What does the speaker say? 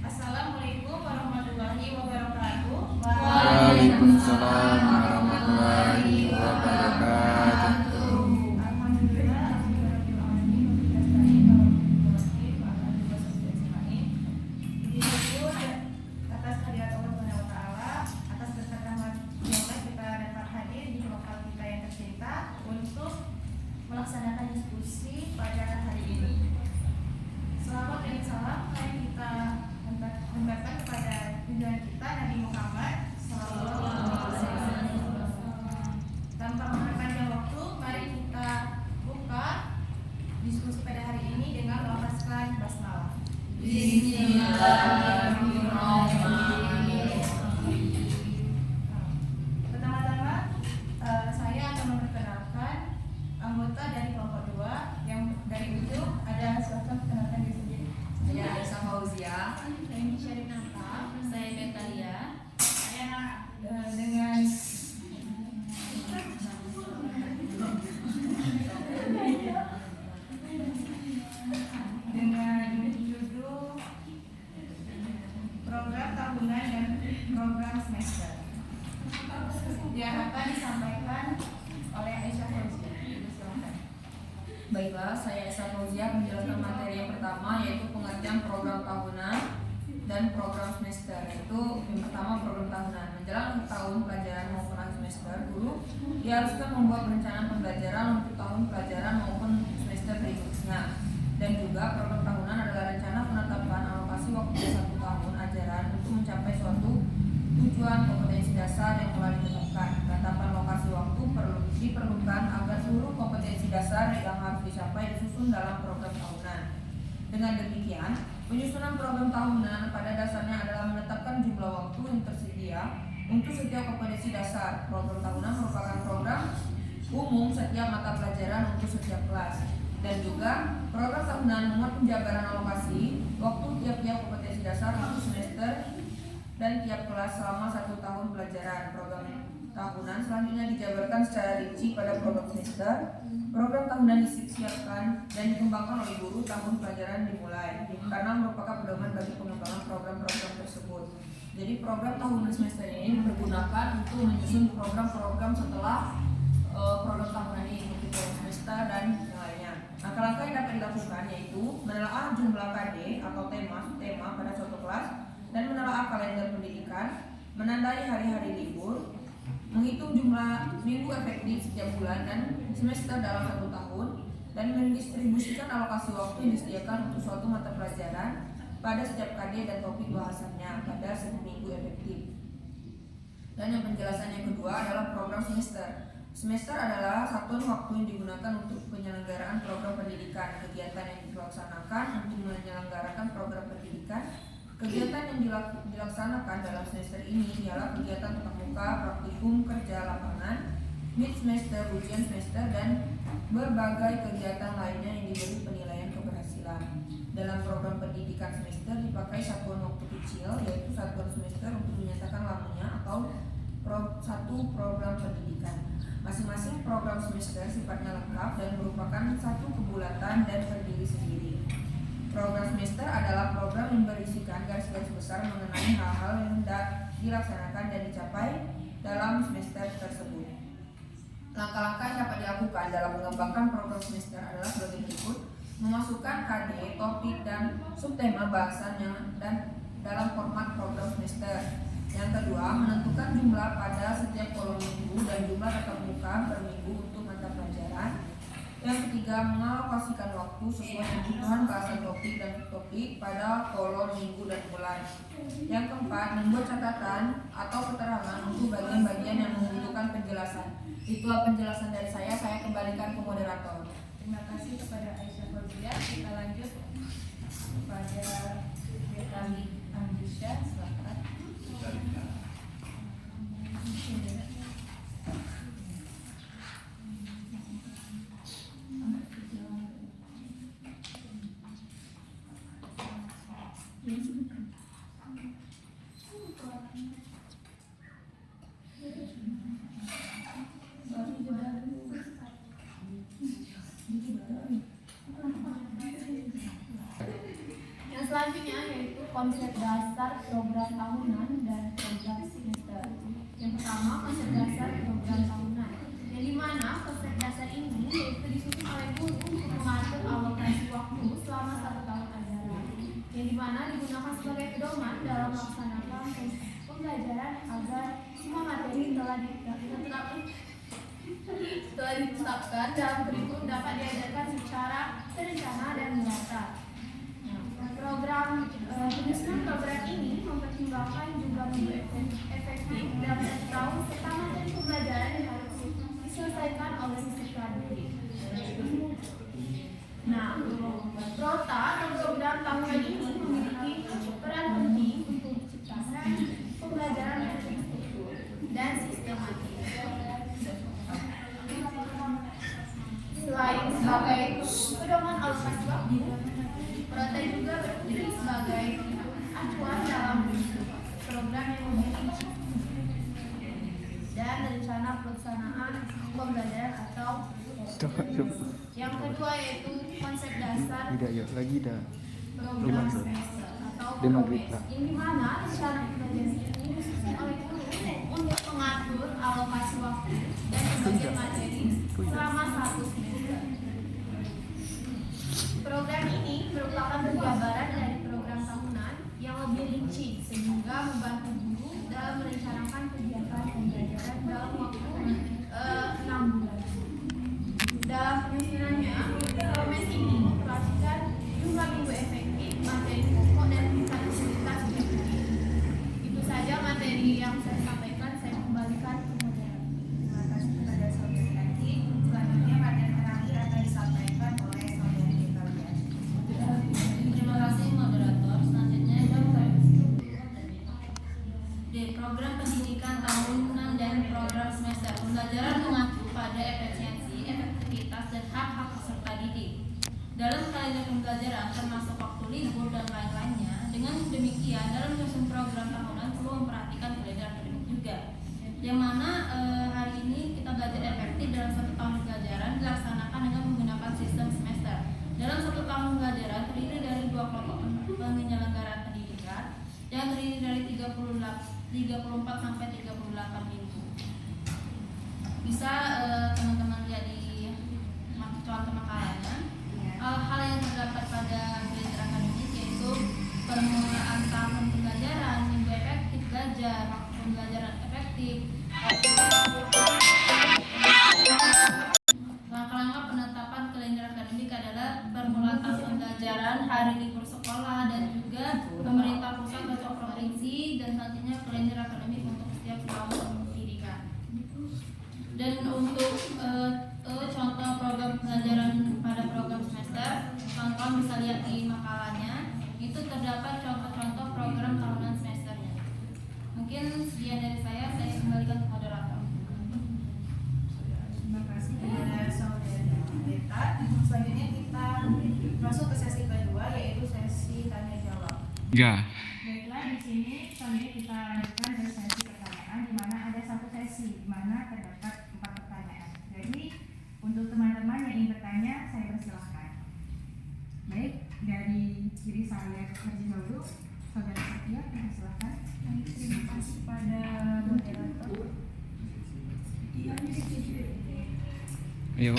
Assalamualaikum warahmatullahi wabarakatuh. Waalaikumsalam warahmatullahi wabarakatuh. Alhamdulillah, atas kehadirat Allah Subhanahu wa taala, atas berkat rahmat Allah kita dapat hadir di lokal kita yang tercinta untuk melaksanakan diskusi pada hari ini. Selamat dan salam yang kita hembuskan kepada junjungan kita Nabi Muhammad SAW. Tanpa memperpanjang waktu, mari kita buka diskusi pada hari ini dengan melafazkan basmalah. Bismillahirrahmanirrahim. Pertama-tama saya akan memperkenalkan anggota dari kelompok 2 yang dari ujung ada. Silakan perkenalkan diri sendiri. Saya Aisyah Fauzia. Saya Syarif Nanta. Saya Betalia. Dengan judul program tahunan dan program semester yang akan disampaikan oleh Aisyah Fauzia. Silakan. Baiklah, saya Aisyah Fauzia menjelaskan materi yang pertama, yaitu pengertian program tahunan dan program semester. Yaitu yang pertama, program tahunan. Menjelang tahun pelajaran maupun akhir semester, guru diharuskan membuat perencanaan pembelajaran untuk tahun pelajaran maupun semester berikutnya. Dan juga program tahunan adalah rencana penetapan alokasi waktu 1 tahun ajaran untuk mencapai suatu tujuan kompetensi dasar yang telah ditetapkan. Penetapan lokasi waktu diperlukan agar seluruh kompetensi dasar yang harus dicapai disusun dalam program tahunan. Dengan demikian, penyusunan program tahunan pada dasarnya adalah menetapkan jumlah waktu yang tersedia untuk setiap kompetensi dasar. Program tahunan merupakan program umum setiap mata pelajaran untuk setiap kelas. Dan juga program tahunan memuat penjabaran alokasi waktu tiap-tiap kompetensi dasar untuk semester dan tiap kelas selama 1 tahun pelajaran. Program tahunan selanjutnya dijabarkan secara rinci pada program semester. Program tahunan disiapkan dan dikembangkan oleh guru tahun pelajaran dimulai karena merupakan pedoman bagi pengembangan program-program tersebut. Jadi program tahunan semester ini dipergunakan untuk menyusun program-program setelah program tahunan ini, seperti program semester dan yang lainnya. Langkah-langkah yang dapat dilakukan yaitu menelaah jumlah KD atau tema pada suatu kelas dan menelaah kalender pendidikan, menandai hari-hari libur, menghitung jumlah minggu efektif setiap bulan dan semester dalam 1 tahun, dan mendistribusikan alokasi waktu yang disediakan untuk suatu mata pelajaran pada setiap KD dan topik bahasannya pada 1 minggu efektif. Dan yang penjelasan yang kedua adalah program semester. Semester adalah satuan waktu yang digunakan untuk penyelenggaraan program pendidikan. Kegiatan yang dilaksanakan untuk menyelenggarakan program pendidikan. Kegiatan yang dilaksanakan dalam semester ini ialah kegiatan tatap muka, praktikum, kerja lapangan, mid semester, ujian semester, dan berbagai kegiatan lainnya yang diberi penilaian keberhasilan. Dalam program pendidikan semester dipakai satuan waktu kecil, yaitu satuan semester untuk menyatakan lamanya atau satu program pendidikan. Masing-masing program semester sifatnya lengkap dan merupakan satu kebulatan dan berdiri sendiri. Program semester adalah program yang berisikan garis-garis besar mengenai hal-hal yang hendak dilaksanakan dan dicapai dalam semester tersebut. Langkah-langkah yang dapat dilakukan dalam mengembangkan program semester adalah sebagai berikut: memasukkan KD, topik, dan subtema bahasannya dan dalam format program semester. Yang kedua, menentukan jumlah pada setiap kolom minggu dan jumlah tatap muka per minggu untuk mata pelajaran. Yang ketiga, mengalokasikan waktu sesuai kebutuhan bahasan topik dan topik pada kolom minggu dan bulan. Yang keempat, membuat catatan atau keterangan untuk bagian-bagian yang membutuhkan penjelasan. Itulah penjelasan dari saya kembalikan ke moderator. Terima kasih kepada Aisyah Fauzia. Kita lanjut kepada Betali Andisha. Silakan. Selanjutnya yaitu konsep dasar program tahunan dan program semester. Yang pertama, konsep dasar program tahunan, yang dimana konsep dasar ini yaitu disusun oleh guru untuk mengatur alokasi waktu selama 1 tahun ajaran, yang dimana digunakan sebagai pedoman dalam melaksanakan pembelajaran agar semua materi telah ditetapkan dalam kurikulum dapat diajarkan secara terencana dan merata. Penyusunan program ini mempertimbangkan juga minggu efektif dalam 1 tahun serta materi pembelajaran yang harus diselesaikan oleh siswa didik. Nah, Prota atau program tahunan ini memiliki peran penting untuk menciptakan pembelajaran yang terstruktur dan sistematis. Selain sebagai pedoman alokasi waktu, Prota juga berfungsi sebagai acuan dalam program yang lebih rinci dan rencana pelaksanaan pembelajaran atau yang kedua yaitu konsep dasar program semester atau PROMES, yang dimana rencana pembelajaran ini disusun oleh guru untuk mengatur alokasi waktu dan pembagian materi selama 1 semester. Program ini merupakan penjabaran dari program tahunan yang lebih rinci sehingga membantu guru dalam merencanakan kegiatan pembelajaran dalam waktu 6 bulan. Dalam penyusunannya, PROMES ini memperhatikan jumlah minggu efektif, materi pokok dan tingkat kesulitan subjektif. Itu saja materi yang saya sampaikan. Saya kembalikan ke moderator. Terima kasih kepada saudari Aji. Selanjutnya materi terakhir akan disampaikan oleh saudari Victoria. Terima kasih moderator. Selanjutnya di program pendidikan tahunan dan program semester, pembelajaran mengacu pada efisiensi, efektivitas dan hak-hak peserta didik. Dalam kalender pembelajaran termasuk waktu libur dan lain-lainnya. Dengan demikian, dalam menyusun program tahunan perlu memperhatikan kalender akademik juga. Yang mana hari ini kita belajar efektif dalam 1 tahun pelajaran dilaksanakan dengan menggunakan sistem semester. Dalam 1 tahun pelajaran terdiri dari 2 kelompok penyelenggaraan pendidikan yang terdiri dari 34 sampai 38 minggu. Bisa teman-teman lihat di contoh makalahnya. Hal yang terdapat pada kalender akademik yaitu permulaan tahun pembelajaran, minggu efektif belajar, waktu pembelajaran efektif, langkah-langkah penetapan kalender akademik adalah permulaan tahun pembelajaran, hari libur sekolah, dan juga pemerintah pusat atau provinsi, dan selanjutnya kalender akademik untuk setiap tahun pendidikan. Dan untuk contoh program pembelajaran pada program semester, kawan-kawan bisa lihat di makalahnya. Itu terdapat contoh-contoh program tahunan semesternya. Mungkin sekian dari saya kembalikan ke moderator. Terima kasih kepada saudari Beta. Selanjutnya kita masuk ke sesi kedua, yaitu sesi tanya jawab. Baiklah, di sini selanjutnya kita lanjutkan ke sesi pertanyaan, di mana ada 1 sesi di mana terdapat 4 pertanyaan. Jadi untuk teman-teman yang ingin bertanya, saya persilahkan. Baik, dari diri saya terlebih dahulu, saudara Satya, persilahkan. Terima kasih pada moderator. Ayo.